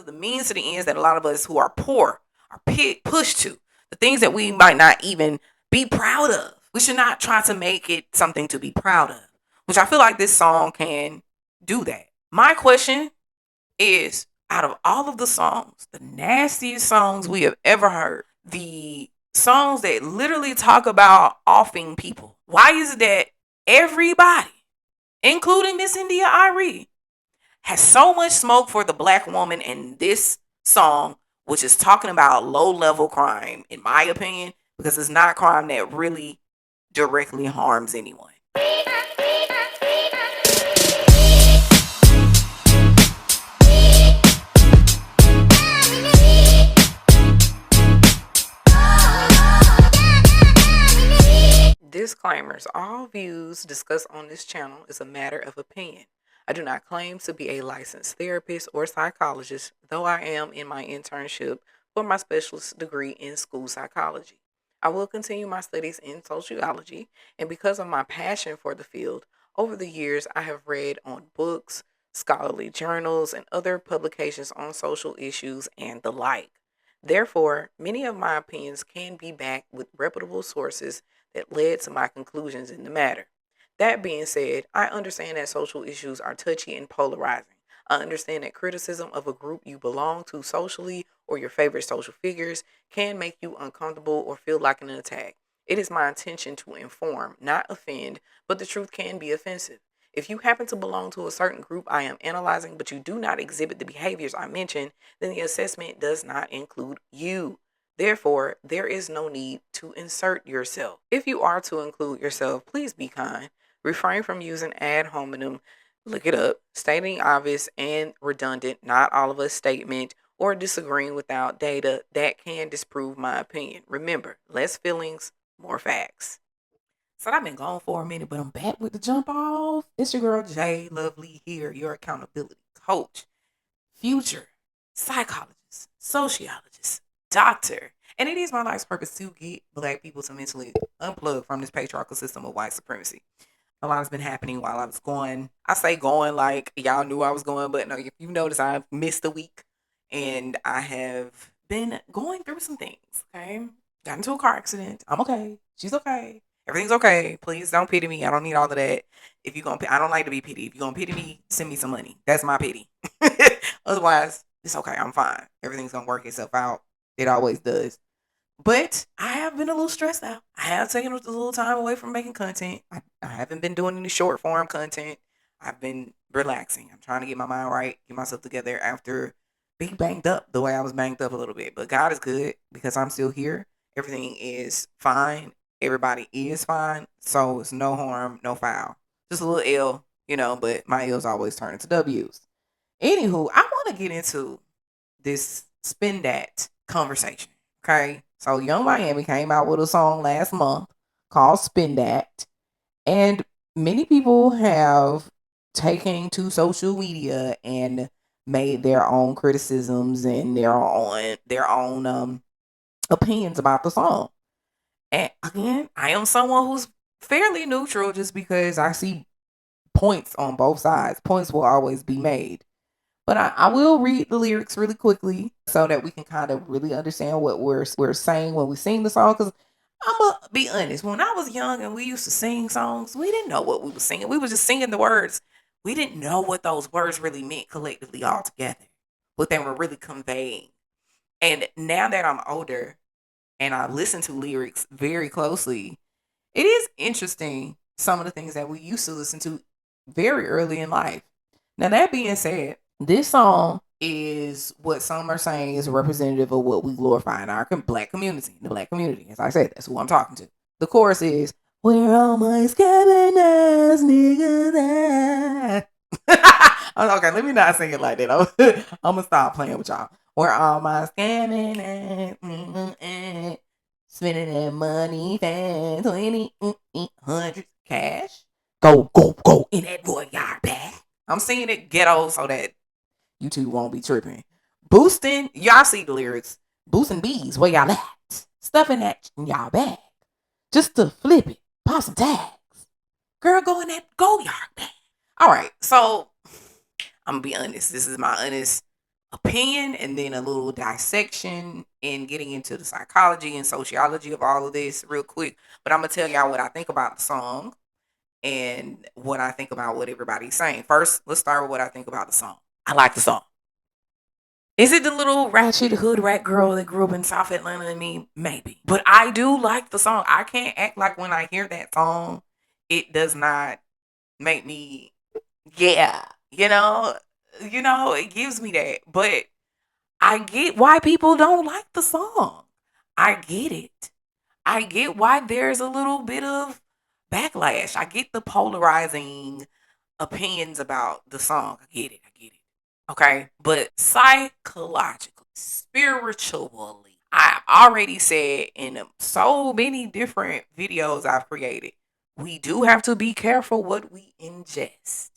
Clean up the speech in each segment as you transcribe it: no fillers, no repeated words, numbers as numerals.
of the means to the ends that a lot of us who are poor are pushed to. The things that we might not even be proud of. We should not try to make it something to be proud of, which I feel like this song can do that. My question is, out of all of the songs, the nastiest songs we have ever heard, the songs that literally talk about offing people, why is it that everybody, including Miss India Irie, has so much smoke for the black woman in this song, which is talking about low level crime, in my opinion, because it's not crime that really directly harms anyone. Disclaimers: all views discussed on this channel is a matter of opinion. I do not claim to be a licensed therapist or psychologist, though I am in my internship for my specialist degree in school psychology. I will continue my studies in sociology, and because of my passion for the field, over the years I have read on books, scholarly journals, and other publications on social issues and the like. Therefore, many of my opinions can be backed with reputable sources that led to my conclusions in the matter. That being said, I understand that social issues are touchy and polarizing. I understand that criticism of a group you belong to socially or your favorite social figures can make you uncomfortable or feel like an attack. It is my intention to inform, not offend, but the truth can be offensive. If you happen to belong to a certain group I am analyzing, but you do not exhibit the behaviors I mentioned, then the assessment does not include you. Therefore, there is no need to insert yourself. If you are to include yourself, please be kind. Refrain from using ad hominem, look it up, stating obvious and redundant, not all of us statement, or disagreeing without data that can disprove my opinion. Remember, less feelings, more facts. So I've been gone for a minute, but I'm back with the jump off. It's your girl Jay Lovely here, your accountability coach, future psychologist, sociologist, doctor. And it is my life's purpose to get black people to mentally unplug from this patriarchal system of white supremacy. A lot has been happening while I was going. I say going like y'all knew I was going, but no, if you notice, I've missed a week and I have been going through some things. Okay. Got into a car accident. I'm okay. She's okay. Everything's okay. Please don't pity me. I don't need all of that. If you're gonna, I don't like to be pitied. If you're gonna pity me, send me some money. That's my pity. Otherwise, it's okay. I'm fine. Everything's gonna work itself out. It always does. But I have been a little stressed out. I have taken a little time away from making content. I haven't been doing any short form content. I've been relaxing. I'm trying to get my mind right, get myself together after being banged up the way I was banged up a little bit. But God is good because I'm still here. Everything is fine. Everybody is fine. So it's no harm, no foul. Just a little L, but my L's always turn into W's. Anywho, I want to get into this Spend Dat conversation. Okay. So Young Miami came out with a song last month called Spend Dat. And many people have taken to social media and made their own criticisms and their own opinions about the song. And again, I am someone who's fairly neutral just because I see points on both sides. Points will always be made. But I will read the lyrics really quickly so that we can kind of really understand what we're saying when we sing the song. Because I'm going to be honest. When I was young and we used to sing songs, we didn't know what we were singing. We were just singing the words. We didn't know what those words really meant collectively all together, what they were really conveying. And now that I'm older and I listen to lyrics very closely, it is interesting some of the things that we used to listen to very early in life. Now, that being said, this song is what some are saying is representative of what we glorify in our black community. The black community, as I said, that's who I'm talking to. The chorus is, "Where all my scamming ass niggas at?" Okay, let me not sing it like that. I'm gonna stop playing with y'all. Where all my scamming ass spending that money fast, 20, 100 cash. Go, go, go in that boy yard bag. I'm singing it ghetto so that YouTube won't be tripping. Boosting, y'all see the lyrics. Boosting bees, where y'all at? Stuffing that in y'all bag. Just to flip it, pop some tags. Girl, go in that go yard bag. All right, so I'm gonna be honest. This is my honest opinion and then a little dissection and getting into the psychology and sociology of all of this real quick. But I'm gonna tell y'all what I think about the song and what I think about what everybody's saying. First, let's start with what I think about the song. I like the song. Is it the little ratchet hood rat girl that grew up in South Atlanta and me? Maybe. But I do like the song. I can't act like when I hear that song, it does not make me, yeah, it gives me that. But I get why people don't like the song. I get it. I get why there's a little bit of backlash. I get the polarizing opinions about the song. I get it. I get it. Okay. But psychologically, spiritually, I've already said in so many different videos I've created, we do have to be careful what we ingest,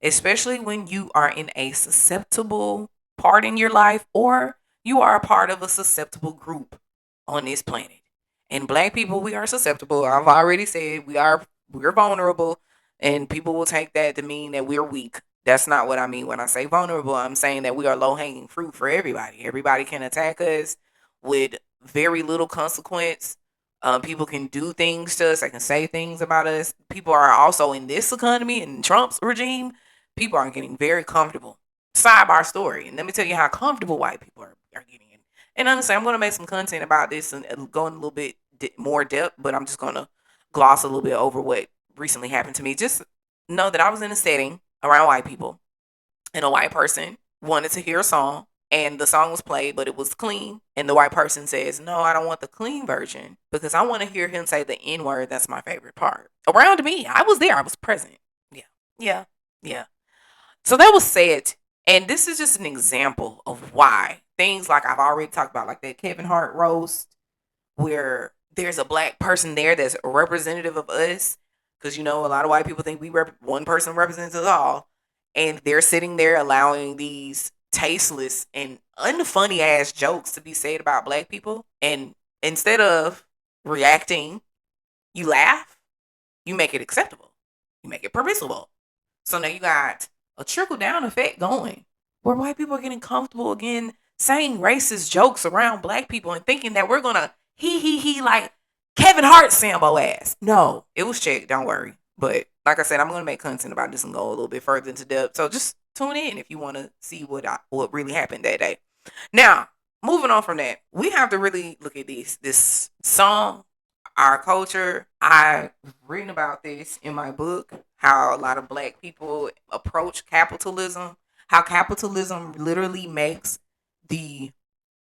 especially when you are in a susceptible part in your life or you are a part of a susceptible group on this planet. And black people, we are susceptible. I've already said we're vulnerable, and people will take that to mean that we're weak. That's not what I mean when I say vulnerable. I'm saying that we are low hanging fruit for everybody. Everybody can attack us with very little consequence. People can do things to us. They can say things about us. People are also in this economy, in Trump's regime, people are getting very comfortable. Sidebar story. And let me tell you how comfortable white people are getting. And honestly, I'm going to make some content about this and go in a little bit more depth, but I'm just going to gloss a little bit over what recently happened to me. Just know that I was in a setting around white people, and a white person wanted to hear a song, and the song was played, but it was clean. And the white person says, no, I don't want the clean version because I want to hear him say the N word. That's my favorite part. Around me, I was there, I was present. Yeah, yeah, yeah. So that was said. And this is just an example of why things like I've already talked about, like that Kevin Hart roast, where there's a black person there that's representative of us. Because, a lot of white people think one person represents us all. And they're sitting there allowing these tasteless and unfunny ass jokes to be said about black people. And instead of reacting, you laugh, you make it acceptable, you make it permissible. So now you got a trickle down effect going where white people are getting comfortable again saying racist jokes around black people and thinking that we're gonna he like Kevin Hart Sambo ass. No, it was checked, don't worry. But like I said, I'm gonna make content about this and go a little bit further into depth. So just tune in if you want to see what really happened that day. Now, moving on from that, we have to really look at this song, our culture. I've written about this in my book, how a lot of black people approach capitalism, how capitalism literally makes the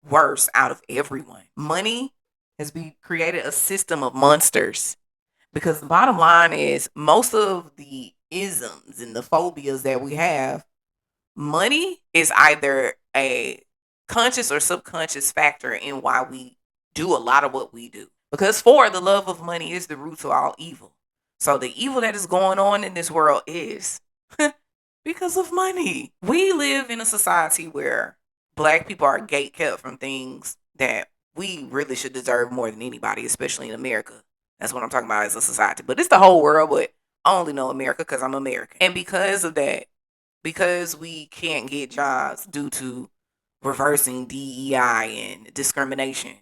worst out of everyone. Money has created a system of monsters, because the bottom line is most of the isms and the phobias that we have, money is either a conscious or subconscious factor in why we do a lot of what we do. Because for the love of money is the root to all evil. So the evil that is going on in this world is because of money. We live in a society where black people are gate kept from things that we really should deserve more than anybody, especially in America. That's what I'm talking about as a society. But it's the whole world, but I only know America because I'm American. And because of that, because we can't get jobs due to reversing DEI and discrimination,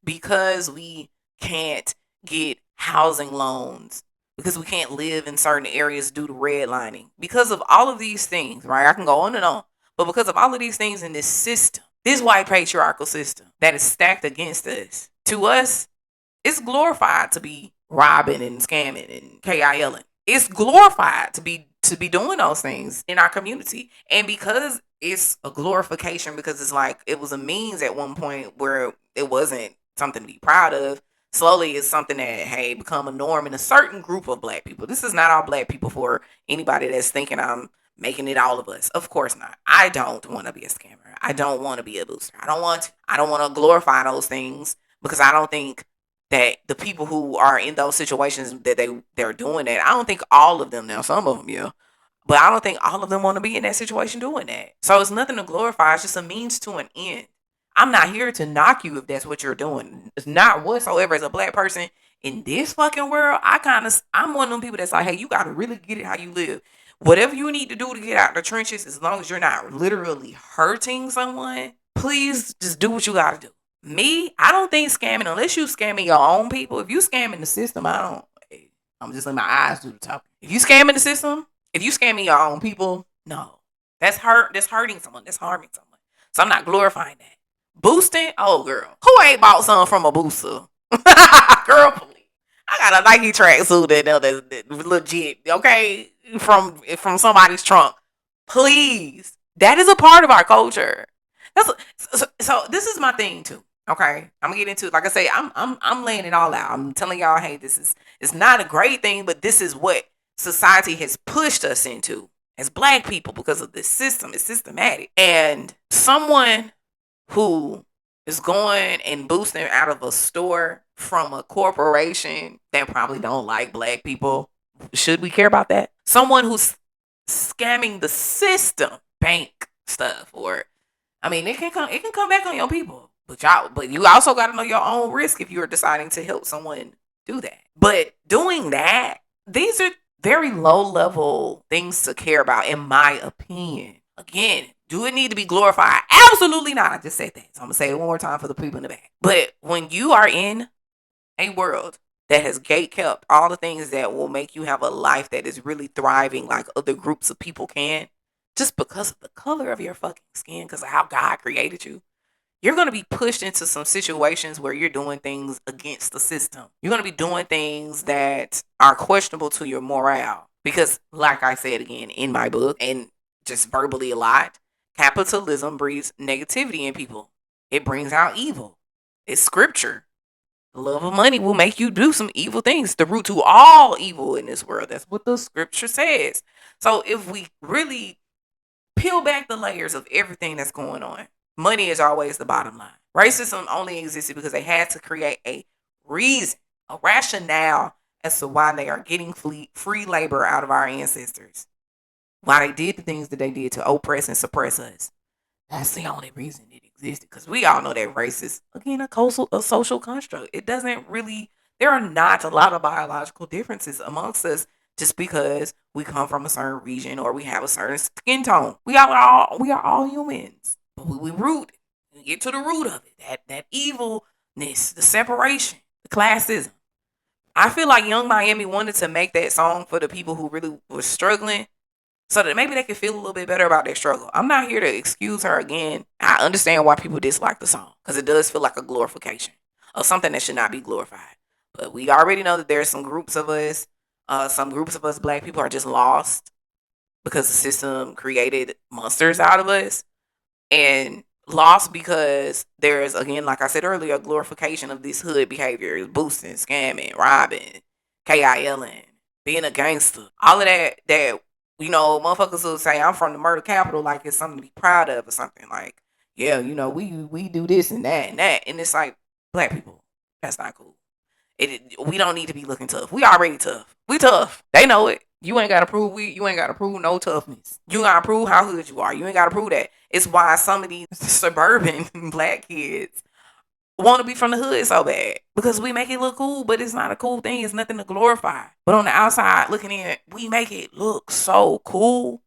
because we can't get housing loans, because we can't live in certain areas due to redlining, because of all of these things, right? I can go on and on. But because of all of these things in this system, this white patriarchal system that is stacked against us, to us, it's glorified to be robbing and scamming and KILing. It's glorified to be doing those things in our community. And because it's a glorification, because it's like it was a means at one point where it wasn't something to be proud of, slowly it's something that, hey, become a norm in a certain group of black people. This is not all black people for anybody that's thinking I'm making it all of us. Of course not. I don't want to be a scammer. I don't want to be a booster. I don't want to glorify those things, because I don't think that the people who are in those situations that they're doing that, I don't think all of them, now some of them, yeah, but I don't think all of them want to be in that situation doing that. So it's nothing to glorify. It's just a means to an end. I'm not here to knock you if that's what you're doing. It's not whatsoever. As a black person in this fucking world, I'm one of them people that's like, hey, you got to really get it how you live. Whatever you need to do to get out the trenches, as long as you're not literally hurting someone, please just do what you gotta do. Me, I don't think scamming, unless you scamming your own people. If you scamming the system, I'm just letting my eyes do the talking. If you scamming the system, if you scamming your own people, no. That's hurting someone. That's harming someone. So I'm not glorifying that. Boosting? Oh girl. Who ain't bought something from a booster? Girl, please. I got a Nike tracksuit that's legit, okay, from somebody's trunk. Please, that is a part of our culture. So this is my thing too. Okay, I'm gonna get into it. Like I say, I'm laying it all out. I'm telling y'all, hey, it's not a great thing, but this is what society has pushed us into as Black people because of this system. It's systematic, and someone who is going and boosting out of a store from a corporation that probably don't like Black people. Should we care about that? Someone who's scamming the system, bank stuff, or I mean, it can come back on your people. But you also got to know your own risk if you're deciding to help someone do that. But doing that, these are very low level things to care about, in my opinion. Again, do it need to be glorified? Absolutely not. I just said that. So I'm going to say it one more time for the people in the back. But when you are in a world that has gate kept all the things that will make you have a life that is really thriving like other groups of people can, just because of the color of your fucking skin, because of how God created you, you're going to be pushed into some situations where you're doing things against the system. You're going to be doing things that are questionable to your morale. Because, like I said again in my book, and just verbally a lot, capitalism breeds negativity in people. It brings out evil. It's scripture. The love of money will make you do some evil things. The root to all evil in this world. That's what the scripture says. So if we really peel back the layers of everything that's going on, money is always the bottom line. Racism only existed because they had to create a reason, a rationale as to why they are getting free labor out of our ancestors. Why they did the things that they did to oppress and suppress us. That's the only reason it existed. Because we all know that race is, again, a social construct. It doesn't really, there are not a lot of biological differences amongst us just because we come from a certain region or we have a certain skin tone. We are all humans. But we get to the root of it. That evilness, the separation, the classism. I feel like Young Miami wanted to make that song for the people who really were struggling, so that maybe they can feel a little bit better about their struggle. I'm not here to excuse her again. I understand why people dislike the song, because it does feel like a glorification of something that should not be glorified. But we already know that there's some groups of us Black people are just lost because the system created monsters out of us, and lost because there's, again, like I said earlier, a glorification of this hood behavior, boosting, scamming, robbing, KILing, being a gangster, all of that motherfuckers will say I'm from the murder capital like it's something to be proud of or something. Like, yeah, we do this and that and that, and it's like, Black people, that's not cool. We don't need to be looking tough. We already tough. We tough. They know it. You ain't gotta prove no toughness. You gotta prove how hood you are. You ain't gotta prove that. It's why some of these suburban Black kids want to be from the hood so bad, because we make it look cool, but it's not a cool thing. It's nothing to glorify. But on the outside looking in, we make it look so cool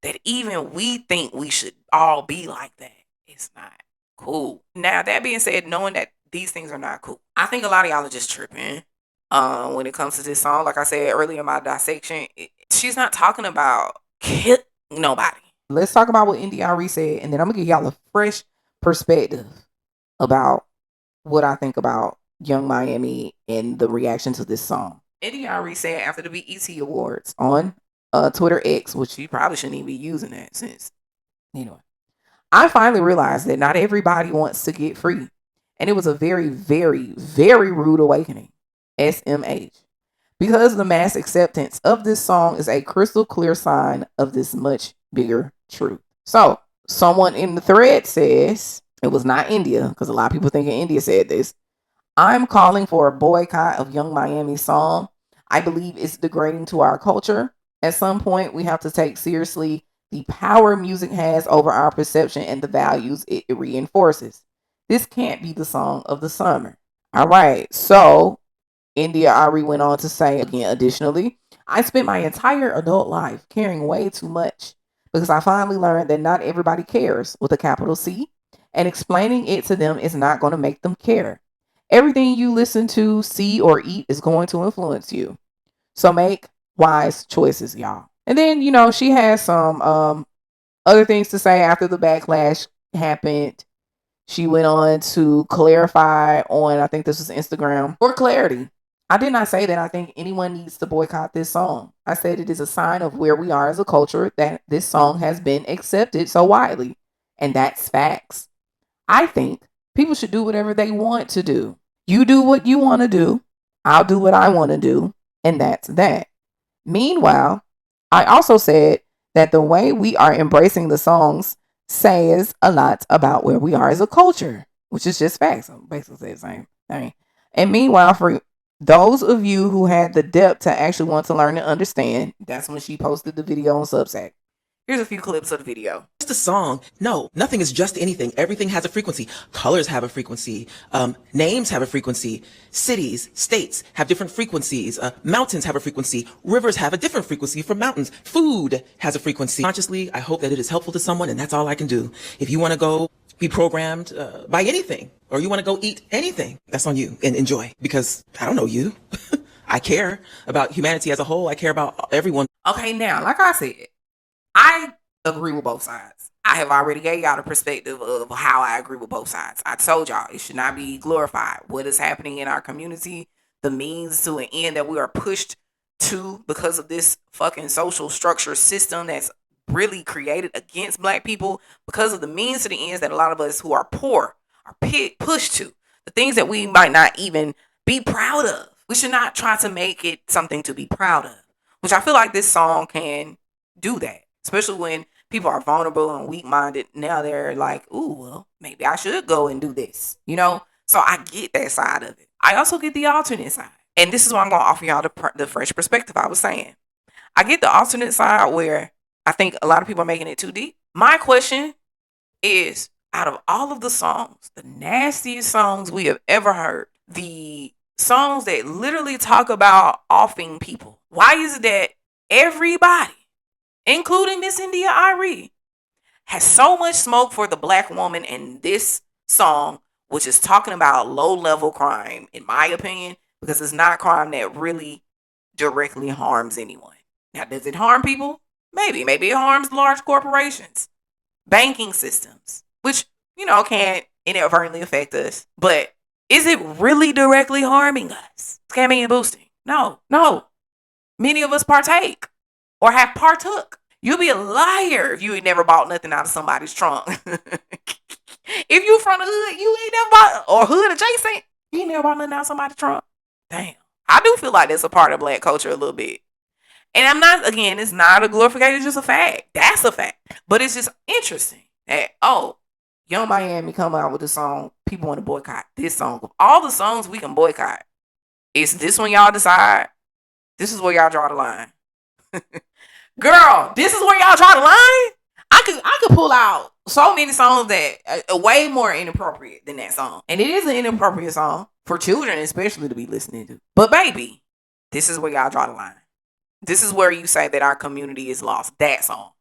that even we think we should all be like that. It's not cool. Now, that being said, knowing that these things are not cool, I think a lot of y'all are just tripping when it comes to this song. Like I said earlier in my dissection, she's not talking about kill nobody. Let's talk about what India.Arie said, and then I'm going to give y'all a fresh perspective about what I think about Young Miami and the reaction to this song. India.Arie said after the BET Awards on Twitter X, which you probably shouldn't even be using that since, I finally realized that not everybody wants to get free. And it was a very, very, very rude awakening. SMH. Because the mass acceptance of this song is a crystal clear sign of this much bigger truth. So, someone in the thread says, it was not India, because a lot of people think India said this. I'm calling for a boycott of Young Miami's song. I believe it's degrading to our culture. At some point, we have to take seriously the power music has over our perception and the values it reinforces. This can't be the song of the summer. All right. So, India.Arie went on to say, again, additionally, I spent my entire adult life caring way too much because I finally learned that not everybody cares with a capital C, and explaining it to them is not going to make them care. Everything you listen to, see, or eat is going to influence you. So make wise choices, y'all. And then, she has some other things to say after the backlash happened. She went on to clarify on, I think this was Instagram, for clarity. I did not say that I think anyone needs to boycott this song. I said it is a sign of where we are as a culture that this song has been accepted so widely. And that's facts. I think people should do whatever they want to do. You do what you want to do. I'll do what I want to do. And that's that. Meanwhile, I also said that the way we are embracing the songs says a lot about where we are as a culture, which is just facts. I'm basically saying the same thing. And meanwhile, for those of you who had the depth to actually want to learn and understand, that's when she posted the video on Substack. Here's a few clips of the video. Just a song. No, nothing is just anything. Everything has a frequency. Colors have a frequency. Names have a frequency. Cities, states have different frequencies. Mountains have a frequency. Rivers have a different frequency from mountains. Food has a frequency. Consciously, I hope that it is helpful to someone, and that's all I can do. If you want to go be programmed by anything, or you want to go eat anything, that's on you, and enjoy. Because I don't know you. I care about humanity as a whole. I care about everyone. Okay, now, like I said, I agree with both sides. I have already gave y'all the perspective of how I agree with both sides. I told y'all it should not be glorified. What is happening in our community, the means to an end that we are pushed to because of this fucking social structure system that's really created against black people, because of the means to the ends that a lot of us who are poor are pushed to. The things that we might not even be proud of. We should not try to make it something to be proud of, which I feel like this song can do that. Especially when people are vulnerable and weak-minded. Now they're like, ooh, well, maybe I should go and do this, So I get that side of it. I also get the alternate side. And this is why I'm going to offer y'all the fresh perspective I was saying. I get the alternate side where I think a lot of people are making it too deep. My question is, out of all of the songs, the nastiest songs we have ever heard, the songs that literally talk about offing people, why is it that everybody, including Miss India Irie, has so much smoke for the black woman in this song, which is talking about low-level crime, in my opinion, because it's not crime that really directly harms anyone. Now, does it harm people? Maybe. Maybe it harms large corporations, banking systems, which, can inadvertently affect us. But is it really directly harming us? Scamming and boosting? No. Many of us partake or have partook. You'll be a liar if you ain't never bought nothing out of somebody's trunk. If you from the hood, you ain't never bought, or hood adjacent, you ain't never bought nothing out of somebody's trunk. Damn. I do feel like that's a part of black culture a little bit. And I'm not, again, it's not a glorification, it's just a fact. That's a fact. But it's just interesting that, Young Miami come out with a song, people want to boycott this song. Of all the songs we can boycott, is this one y'all decide? This is where y'all draw the line. Girl, this is where y'all draw the line? I could pull out so many songs that are way more inappropriate than that song. And it is an inappropriate song for children especially to be listening to. But baby, this is where y'all draw the line. This is where you say that our community is lost. That song.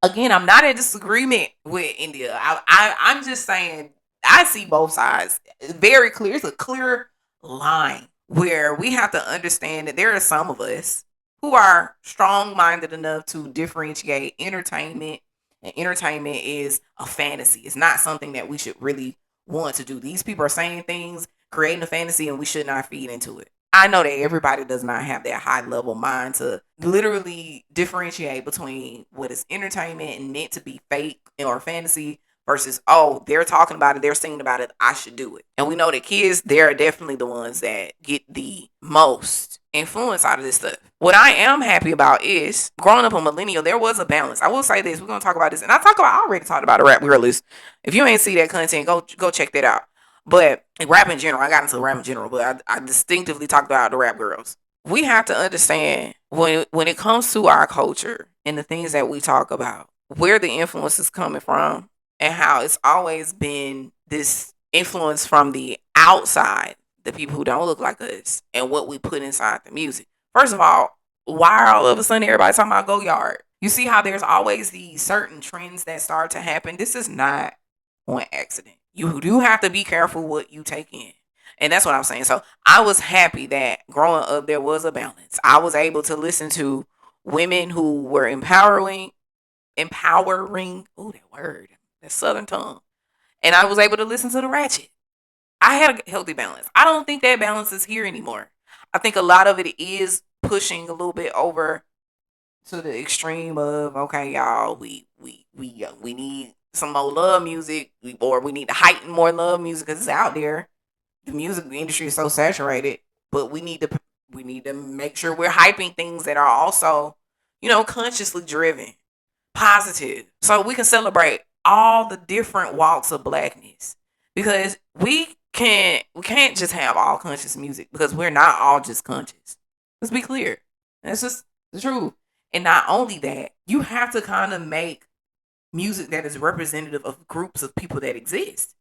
Again, I'm not in disagreement with India. I'm just saying I see both sides. It's very clear. It's a clear line where we have to understand that there are some of us who are strong-minded enough to differentiate entertainment. And entertainment is a fantasy. It's not something that we should really want to do. These people are saying things, creating a fantasy, and we should not feed into it. I know that everybody does not have that high-level mind to literally differentiate between what is entertainment and meant to be fake or fantasy versus, they're talking about it, they're singing about it, I should do it. And we know that kids, they're definitely the ones that get the most influence out of this stuff. What I am happy about is, growing up a millennial, there was a balance. I will say this, we're going to talk about this, and I already talked about the Rap Girlies. If you ain't see that content, go check that out. But rap in general, I got into rap in general, but I distinctively talked about the rap girls. We have to understand when it comes to our culture and the things that we talk about, where the influence is coming from and how it's always been this influence from the outside, the people who don't look like us, and what we put inside the music. First of all, why all of a sudden everybody talking about go yard? You see how there's always these certain trends that start to happen. This is not on accident. You do have to be careful what you take in. And that's what I'm saying. So I was happy that growing up there was a balance. I was able to listen to women who were empowering. Oh, that word, that southern tongue. And I was able to listen to the ratchet. I had a healthy balance. I don't think that balance is here anymore. I think a lot of it is pushing a little bit over to the extreme of okay, y'all, we need some more love music, or we need to heighten more love music because it's out there. The music industry is so saturated, but we need to make sure we're hyping things that are also, consciously driven, positive, so we can celebrate all the different walks of blackness. Because we can't just have all conscious music because we're not all just conscious. Let's be clear. That's just the truth. And not only that, you have to kind of make music that is representative of groups of people that exist.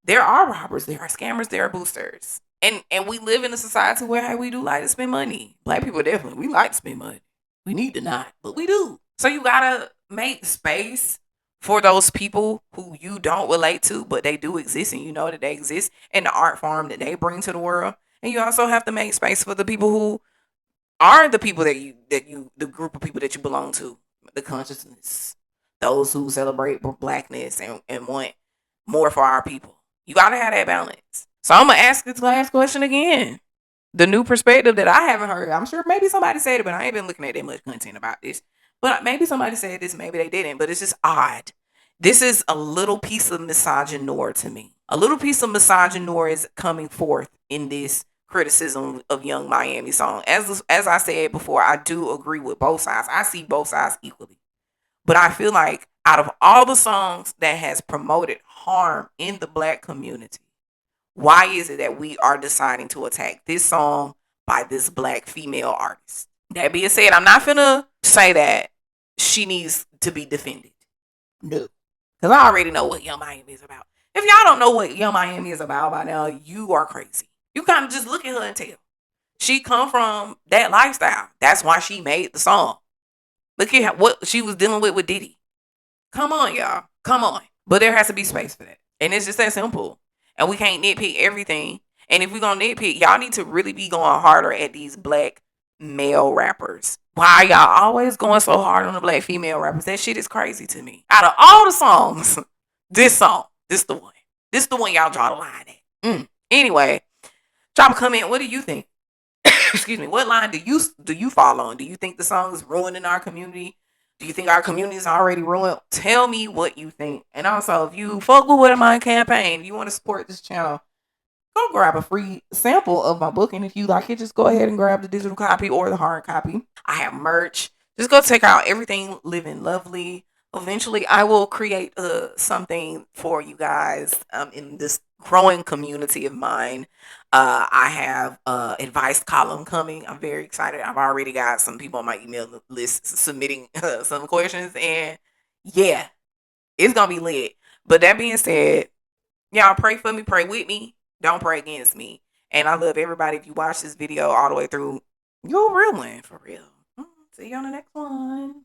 There are robbers, there are scammers, there are boosters. And we live in a society where, hey, we do like to spend money. Black people definitely, we like to spend money. We need to not, but we do. So you gotta make space for those people who you don't relate to, but they do exist and you know that they exist, and the art form that they bring to the world. And you also have to make space for the people who are the people the group of people that you belong to, the consciousness, those who celebrate blackness and want more for our people. You gotta have that balance. So I'm gonna ask this last question again. The new perspective that I haven't heard. I'm sure maybe somebody said it, but I ain't been looking at that much content about this. But maybe somebody said this, maybe they didn't. But it's just odd. This is a little piece of misogynoir to me. A little piece of misogynoir is coming forth in this criticism of Young Miami song. As I said before, I do agree with both sides. I see both sides equally. But I feel like out of all the songs that has promoted harm in the black community, why is it that we are deciding to attack this song by this black female artist? That being said, I'm not finna say that she needs to be defended. No. Because I already know what Young Miami is about. If y'all don't know what Young Miami is about by now, you are crazy. You kind of just look at her and tell. She come from that lifestyle. That's why she made the song. Look at what she was dealing with Diddy. Come on, y'all. Come on. But there has to be space for that. And it's just that simple. And we can't nitpick everything. And if we're going to nitpick, y'all need to really be going harder at these black male rappers. Why y'all always going so hard on the black female rappers? That shit is crazy to me. Out of all the songs, this song, this the one. This the one y'all draw the line at. Anyway, drop a comment. What do you think? Excuse me. What line do you fall on? Do you think the song is ruining our community? Do you think our community is already ruined? Tell me what you think. And also, if you fuck with What Am I campaign, if you want to support this channel, go grab a free sample of my book. And if you like it, just go ahead and grab the digital copy or the hard copy. I have merch. Just go check out everything Living Lovely. Eventually, I will create something for you guys in this growing community of mine. I have advice column coming. I'm very excited. I've already got some people on my email list submitting some questions, and yeah, it's gonna be lit. But that being said, y'all pray for me, pray with me, don't pray against me. And I love everybody. If you watch this video all the way through, you're a real one for real. See you on the next one.